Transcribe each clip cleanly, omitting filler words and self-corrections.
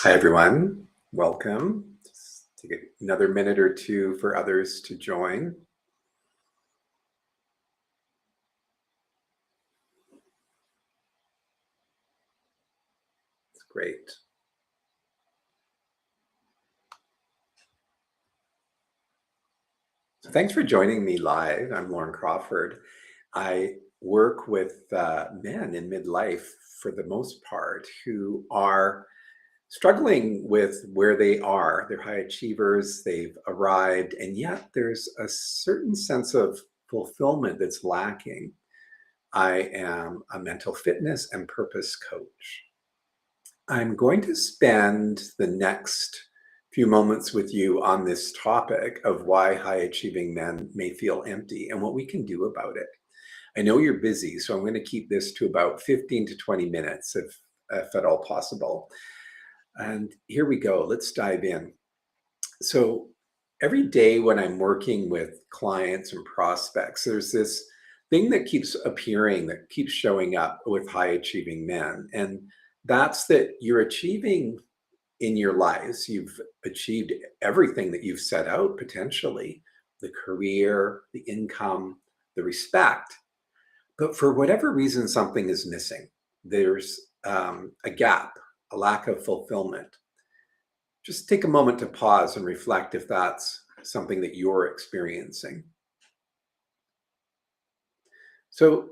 Hi, everyone. Welcome. Just take another minute or two for others to join. It's great. So thanks for joining me live. I'm Lauren Crawford. I work with men in midlife for the most part who are struggling with where they are. They're high achievers, they've arrived, and yet there's a certain sense of fulfillment that's lacking. I am a mental fitness and purpose coach. I'm going to spend the next few moments with you on this topic of why high achieving men may feel empty and what we can do about it. I know you're busy, so I'm going to keep this to about 15 to 20 minutes if at all possible. And here we go. Let's dive in. So, every day when I'm working with clients and prospects, there's this thing that keeps appearing, that keeps showing up with high achieving men. And that's that you're achieving in your lives. You've achieved everything that you've set out potentially, the career, the income, the respect. But for whatever reason, something is missing. There's a gap, a lack of fulfillment. Just take a moment to pause and reflect if that's something that you're experiencing. So,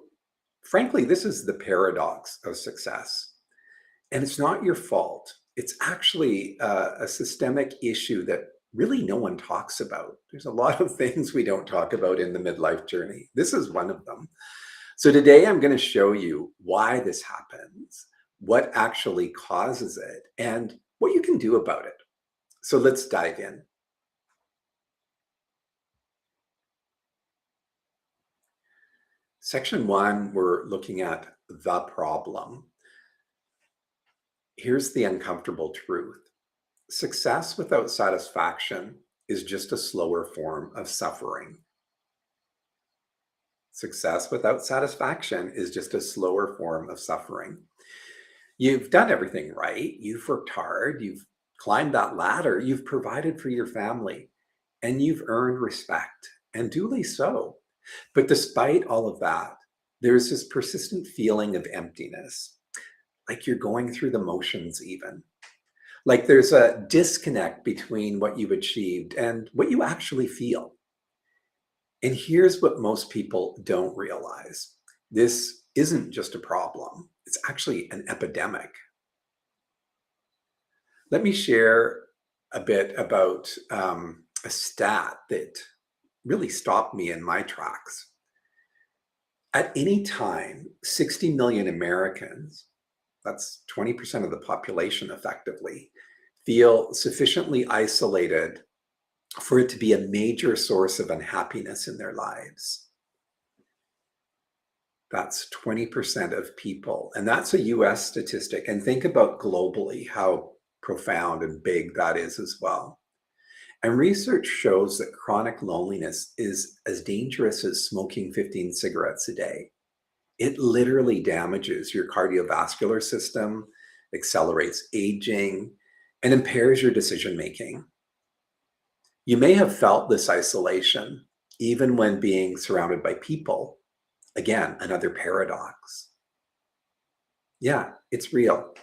frankly, this is the paradox of success. And it's not your fault. It's actually a systemic issue that really no one talks about. There's a lot of things we don't talk about in the midlife journey. This is one of them. So today I'm going to show you why this happens, what actually causes it, and what you can do about it. So let's dive in. Section 1, we're looking at the problem. Here's the uncomfortable truth. Success without satisfaction is just a slower form of suffering. Success without satisfaction is just a slower form of suffering. You've done everything right. You've worked hard. You've climbed that ladder. You've provided for your family and you've earned respect, and duly so. But despite all of that, there's this persistent feeling of emptiness, like you're going through the motions even. Like there's a disconnect between what you've achieved and what you actually feel. And here's what most people don't realize. This isn't just a problem. It's actually an epidemic. Let me share a bit about a stat that really stopped me in my tracks. At any time, 60 million Americans, that's 20% of the population effectively, feel sufficiently isolated for it to be a major source of unhappiness in their lives. That's 20% of people. And that's a US statistic. And think about globally how profound and big that is as well. And research shows that chronic loneliness is as dangerous as smoking 15 cigarettes a day. It literally damages your cardiovascular system, accelerates aging, and impairs your decision making. You may have felt this isolation even when being surrounded by people. Again, another paradox. Yeah, it's real.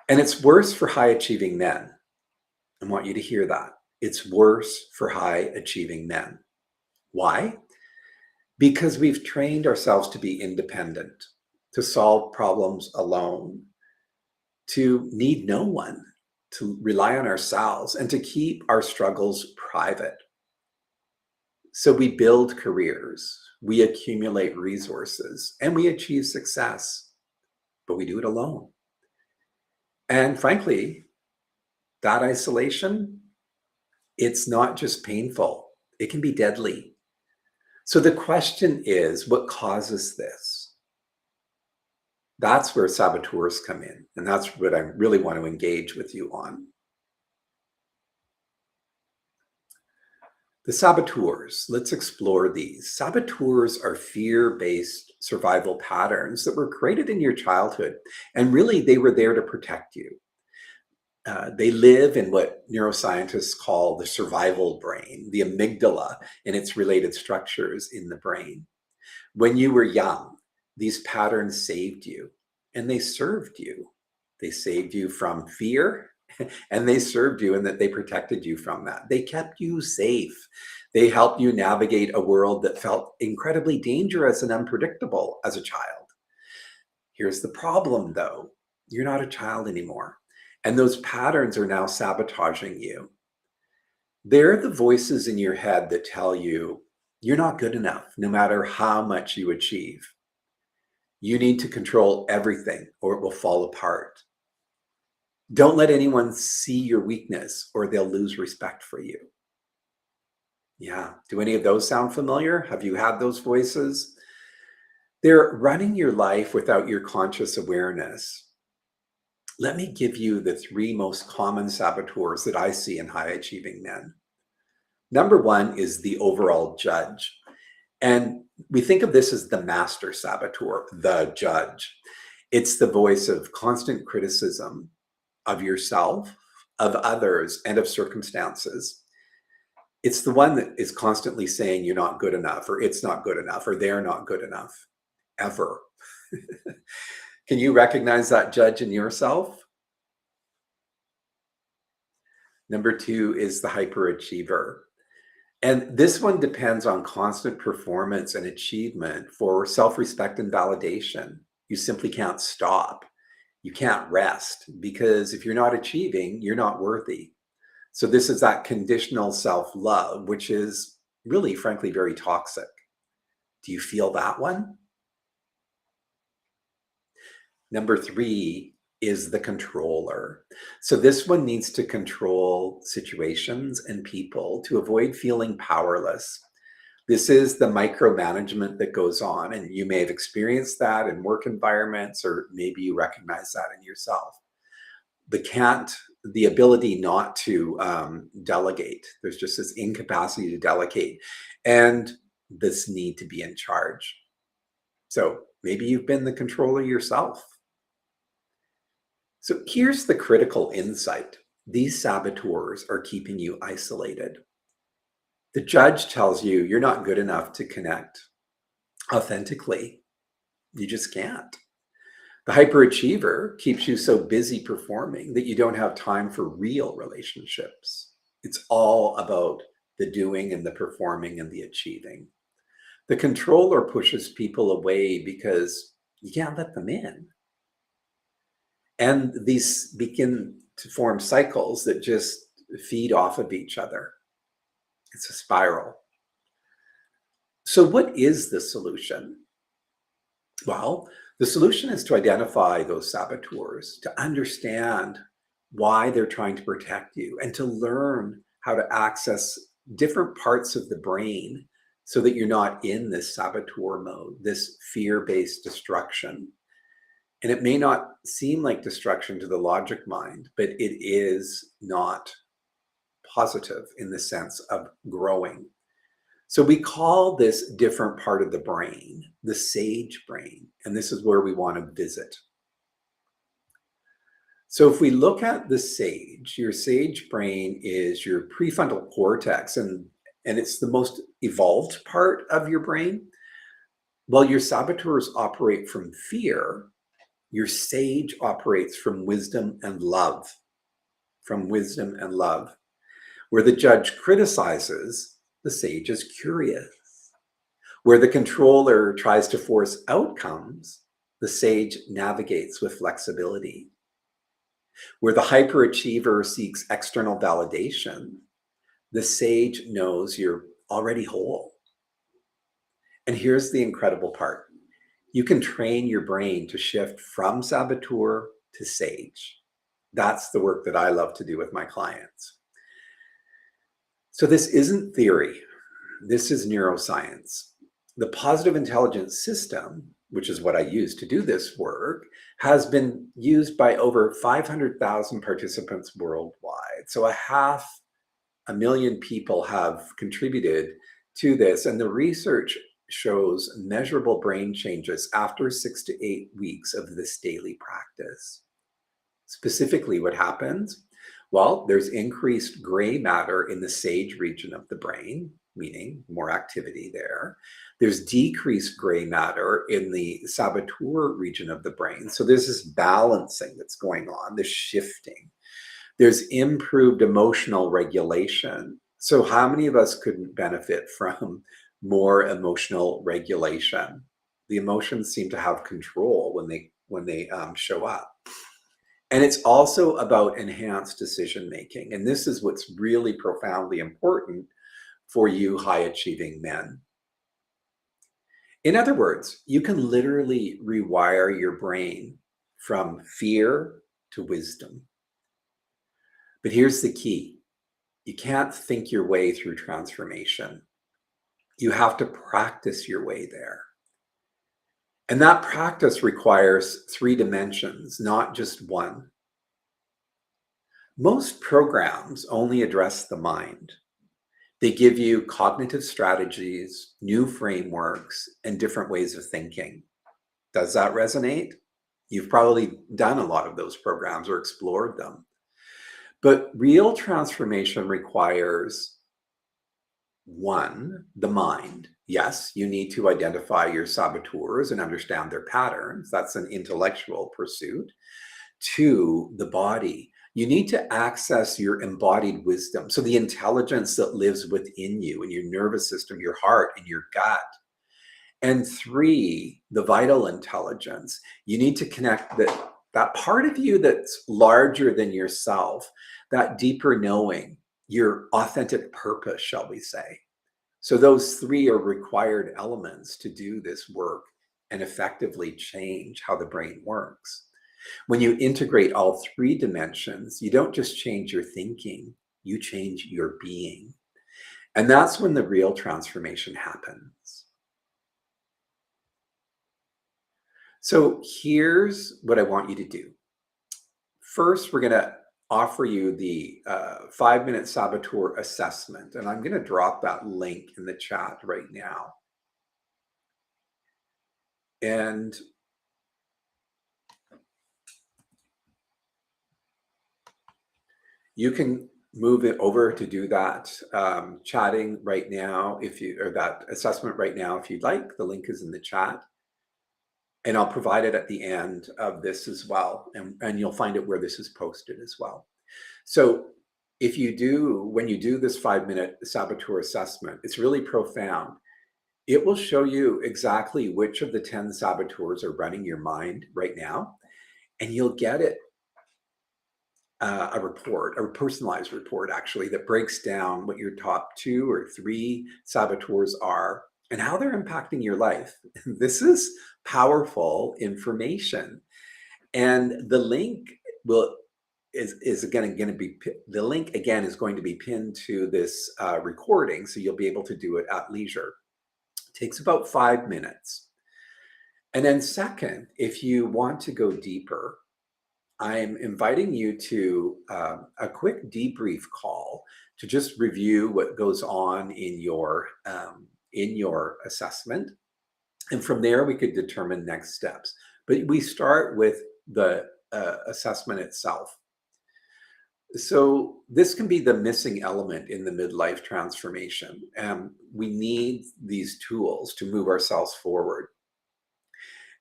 And it's worse for high achieving men. I want you to hear that. It's worse for high achieving men. Why? Because we've trained ourselves to be independent, to solve problems alone, to need no one, to rely on ourselves, and to keep our struggles private. So we build careers, we accumulate resources, and we achieve success, but we do it alone. And frankly, that isolation, it's not just painful, it can be deadly. So the question is, what causes this? That's where saboteurs come in. And that's what I really want to engage with you on. The saboteurs, let's explore these. Saboteurs are fear-based survival patterns that were created in your childhood. And really, they were there to protect you. They live in what neuroscientists call the survival brain, the amygdala, and its related structures in the brain. When you were young, these patterns saved you and they served you. They saved you from fear and they served you in that they protected you from that. They kept you safe. They helped you navigate a world that felt incredibly dangerous and unpredictable as a child. Here's the problem, though. You're not a child anymore. And those patterns are now sabotaging you. They're the voices in your head that tell you you're not good enough, no matter how much you achieve. You need to control everything or it will fall apart. Don't let anyone see your weakness or they'll lose respect for you. Yeah. Do any of those sound familiar? Have you had those voices? They're running your life without your conscious awareness. Let me give you the three most common saboteurs that I see in high achieving men. Number one is the overall judge. And we think of this as the master saboteur, the judge. It's the voice of constant criticism of yourself, of others, and of circumstances. It's the one that is constantly saying you're not good enough, or it's not good enough, or they're not good enough, ever. Can you recognize that judge in yourself? Number two is the hyperachiever. And this one depends on constant performance and achievement for self-respect and validation. You simply can't stop. You can't rest because if you're not achieving, you're not worthy. So this is that conditional self-love, which is really, frankly, very toxic. Do you feel that one? Number three is the controller. So this one needs to control situations and people to avoid feeling powerless. This is the micromanagement that goes on, and you may have experienced that in work environments, or maybe you recognize that in yourself. The ability not to delegate. There's just this incapacity to delegate, and this need to be in charge. So maybe you've been the controller yourself. So here's the critical insight. These saboteurs are keeping you isolated. The judge tells you you're not good enough to connect authentically. You just can't. The hyperachiever keeps you so busy performing that you don't have time for real relationships. It's all about the doing and the performing and the achieving. The controller pushes people away because you can't let them in. And these begin to form cycles that just feed off of each other. It's a spiral. So what is the solution? Well, the solution is to identify those saboteurs, to understand why they're trying to protect you, and to learn how to access different parts of the brain so that you're not in this saboteur mode, this fear-based destruction. And it may not seem like destruction to the logic mind, but it is not positive in the sense of growing. So we call this different part of the brain the sage brain, and this is where we want to visit. So if we look at the sage, your sage brain is your prefrontal cortex, and it's the most evolved part of your brain. While your saboteurs operate from fear, your sage operates from wisdom and love, Where the judge criticizes, the sage is curious. Where the controller tries to force outcomes, the sage navigates with flexibility. Where the hyperachiever seeks external validation, the sage knows you're already whole. And here's the incredible part. You can train your brain to shift from saboteur to sage. That's the work that I love to do with my clients. So this isn't theory. This is neuroscience. The positive intelligence system, which is what I use to do this work, has been used by over 500,000 participants worldwide. So 500,000 people have contributed to this, and the research shows measurable brain changes after 6 to 8 weeks of this daily practice. Specifically, what happens? Well, there's increased gray matter in the sage region of the brain, meaning more activity there. There's decreased gray matter in the saboteur region of the brain. So there's this balancing that's going on, this shifting. There's improved emotional regulation. So how many of us couldn't benefit from more emotional regulation? The emotions seem to have control when they show up. And it's also about enhanced decision making. And this is what's really profoundly important for you high achieving men. In other words, you can literally rewire your brain from fear to wisdom. But here's the key: you can't think your way through transformation. You have to practice your way there. And that practice requires 3 dimensions, not just one. Most programs only address the mind. They give you cognitive strategies, new frameworks, and different ways of thinking. Does that resonate? You've probably done a lot of those programs or explored them. But real transformation requires, one, the mind. Yes, you need to identify your saboteurs and understand their patterns. That's an intellectual pursuit. Two, the body. You need to access your embodied wisdom. So the intelligence that lives within you, in your nervous system, your heart, and your gut. And three, the vital intelligence. You need to connect that part of you that's larger than yourself, that deeper knowing, your authentic purpose, shall we say. So those three are required elements to do this work and effectively change how the brain works. When you integrate all 3 dimensions, you don't just change your thinking, you change your being. And that's when the real transformation happens. So here's what I want you to do. First, we're going to offer you the 5-minute saboteur assessment. And I'm going to drop that link in the chat right now. And you can move it over to do that chatting right now, or that assessment right now, if you'd like. The link is in the chat. And I'll provide it at the end of this as well. And you'll find it where this is posted as well. So when you do this 5-minute saboteur assessment, it's really profound. It will show you exactly which of the 10 saboteurs are running your mind right now. And you'll get it a personalized report, actually, that breaks down what your top 2 or 3 saboteurs are and how they're impacting your life. This is powerful information. And the link is again going to be, the link again is going to be pinned to this recording, so you'll be able to do it at leisure. It takes about 5 minutes. And then second, if you want to go deeper, I'm inviting you to a quick debrief call to just review what goes on in your assessment. And from there, we could determine next steps. But we start with the assessment itself. So this can be the missing element in the midlife transformation. We need these tools to move ourselves forward.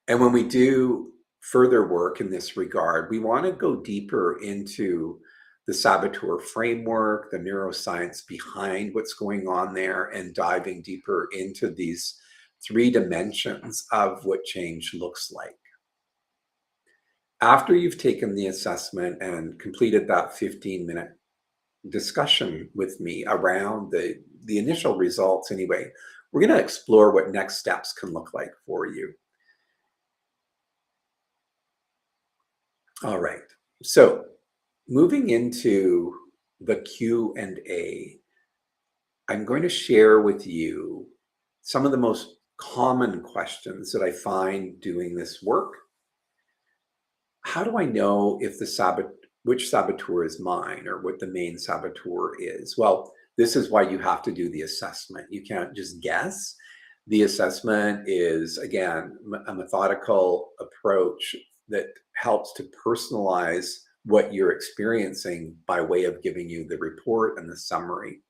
And when we do further work in this regard, we want to go deeper into the saboteur framework, the neuroscience behind what's going on there, and diving deeper into these 3 dimensions of what change looks like. After you've taken the assessment and completed that 15-minute discussion with me around the initial results anyway, we're going to explore what next steps can look like for you. All right. So moving into the Q&A, I'm going to share with you some of the most common questions that I find doing this work. How do I know if which saboteur is mine, or what the main saboteur is? Well, this is why you have to do the assessment. You can't just guess. The assessment is, again, a methodical approach that helps to personalize what you're experiencing by way of giving you the report and the summary.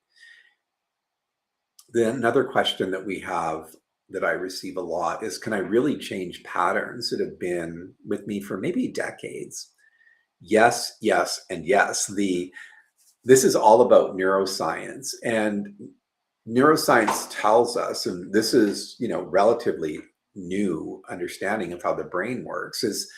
Then another question that we have that I receive a lot is, can I really change patterns that have been with me for maybe decades? Yes, yes, and yes. This is all about neuroscience, and neuroscience tells us, and this is, relatively new understanding of how the brain works, is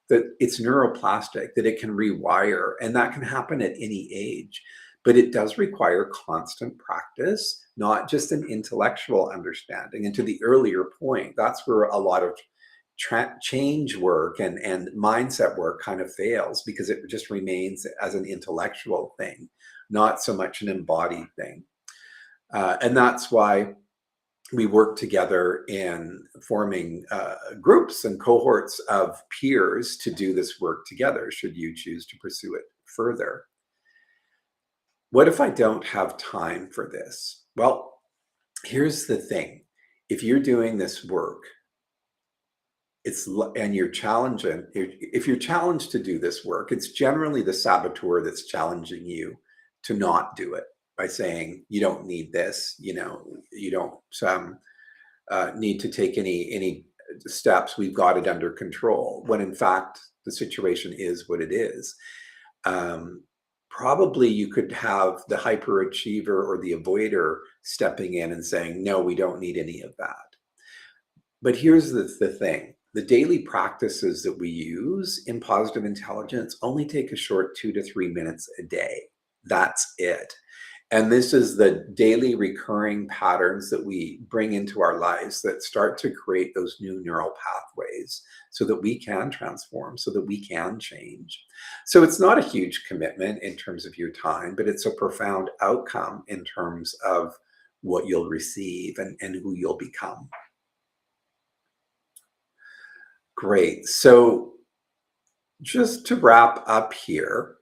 that it's neuroplastic, that it can rewire, and that can happen at any age. But it does require constant practice, not just an intellectual understanding. And to the earlier point, that's where a lot of change work and mindset work kind of fails, because it just remains as an intellectual thing, not so much an embodied thing. And that's why we work together in forming groups and cohorts of peers to do this work together, should you choose to pursue it further. What if I don't have time for this? Well, here's the thing. If you're doing this work, and you're challenging, if you're challenged to do this work, it's generally the saboteur that's challenging you to not do it by saying, you don't need this, you don't need to take any steps. We've got it under control. When in fact, the situation is what it is. Probably you could have the hyperachiever or the avoider stepping in and saying, no, we don't need any of that. But here's the thing. The daily practices that we use in positive intelligence only take a short 2 to 3 minutes a day. That's it. And this is the daily recurring patterns that we bring into our lives that start to create those new neural pathways so that we can transform, so that we can change. So it's not a huge commitment in terms of your time, but it's a profound outcome in terms of what you'll receive and who you'll become. Great. So just to wrap up here,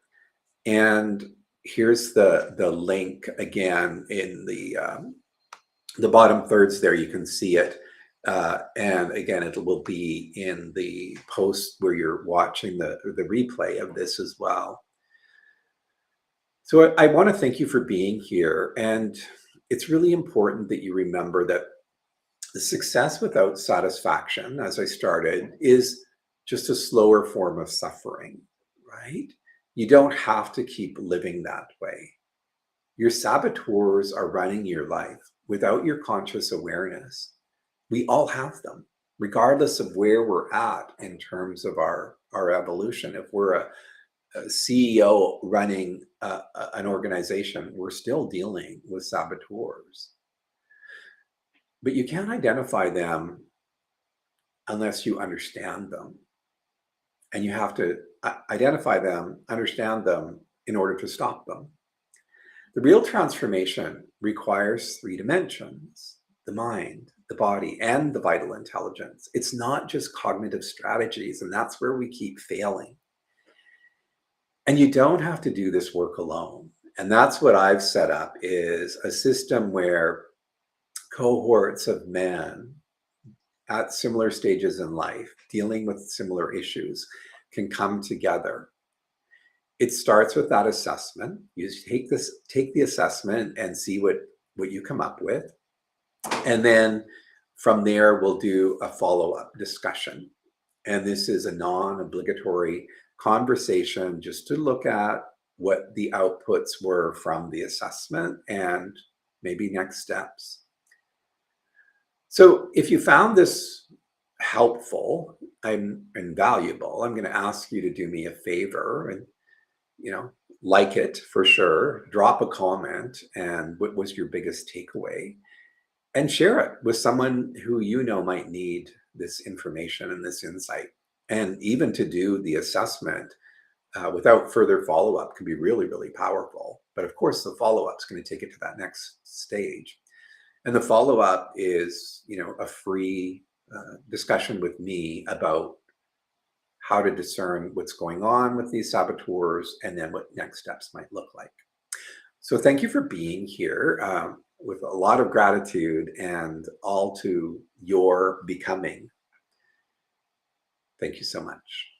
and here's the link again in the bottom thirds there, you can see it. And again, it will be in the post where you're watching the replay of this as well. So I want to thank you for being here. And it's really important that you remember that the success without satisfaction, as I started, is just a slower form of suffering, right? You don't have to keep living that way. Your saboteurs are running your life without your conscious awareness. We all have them, regardless of where we're at in terms of our evolution. If we're a CEO running an organization, we're still dealing with saboteurs. But you can't identify them unless you understand them. And you have to identify them, understand them in order to stop them. The real transformation requires 3 dimensions: the mind, the body, and the vital intelligence. It's not just cognitive strategies, and that's where we keep failing. And you don't have to do this work alone. And that's what I've set up, is a system where cohorts of men at similar stages in life, dealing with similar issues, can come together. It starts with that assessment. You take the assessment and see what you come up with. And then from there, we'll do a follow-up discussion. And this is a non-obligatory conversation just to look at what the outputs were from the assessment and maybe next steps. So if you found this helpful and valuable, I'm going to ask you to do me a favor and, like it for sure, drop a comment and what was your biggest takeaway, and share it with someone who might need this information and this insight. And even to do the assessment without further follow-up can be really, really powerful. But of course, the follow-up is going to take it to that next stage. And the follow-up is, a free discussion with me about how to discern what's going on with these saboteurs and then what next steps might look like. So thank you for being here with a lot of gratitude and all to your becoming. Thank you so much.